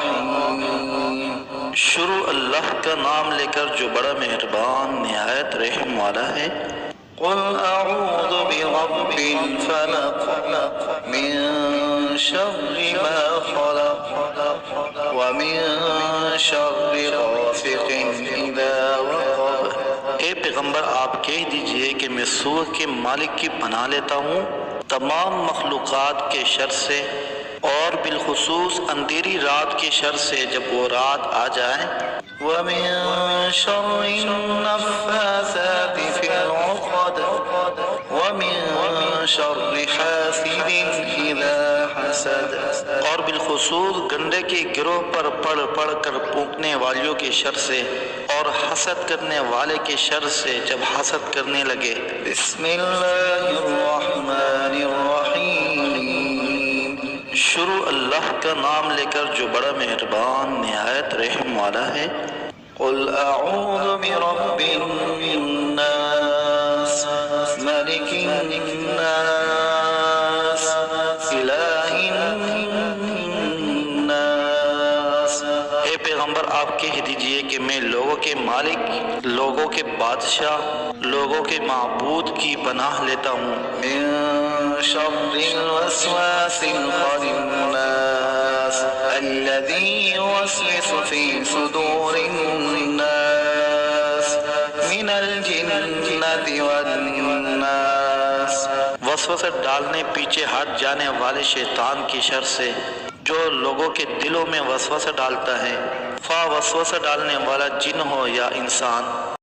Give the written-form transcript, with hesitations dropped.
الرحيم شروع اللہ کا نام لے کر جو بڑا مہربان نہایت رحم والا ہے۔ قل أعوذ برب الفلق من شر ما خلق ومن شر غاسق إذا وقب۔ اے پیغمبر آپ کہہ دیجئے کہ میں صبح کے مالک کی پناہ لیتا ہوں تمام مخلوقات کے شر سے، اور بالخصوص اندھیری رات کے شر سے جب وہ رات آ جائے۔ ومن شر النفاثات في العقد ومن شر حاسد إذا حسد۔ اور بالخصوص گنڈے کے گروہ پر پڑھ پڑھ کر پھونکنے والیوں کے شر سے، اور حسد کرنے والے کے شر سے جب حسد کرنے لگے۔ بسم اللہ الرحمن الرحیم شروع اللہ کا نام لے کر جو بڑا مہربان نہایت رحم والا ہے۔ قل اعوذ برب الناس ملک الناس الہ الناس۔ اے پیغمبر آپ کہہ دیجئے کہ میں لوگوں کے مالک، لوگوں کے بادشاہ، لوگوں کے معبود کی پناہ لیتا ہوں۔ من شر الوسواس الخناس الذي يوسوس في صدور الناس من الجنة والناس۔ وسوسہ ڈالنے پیچھے ہٹ جانے والے شیطان کی شر سے جو لوگوں کے دلوں میں وسوسہ ڈالتا ہے، خواہ وسوسہ ڈالنے والا جن ہو یا انسان۔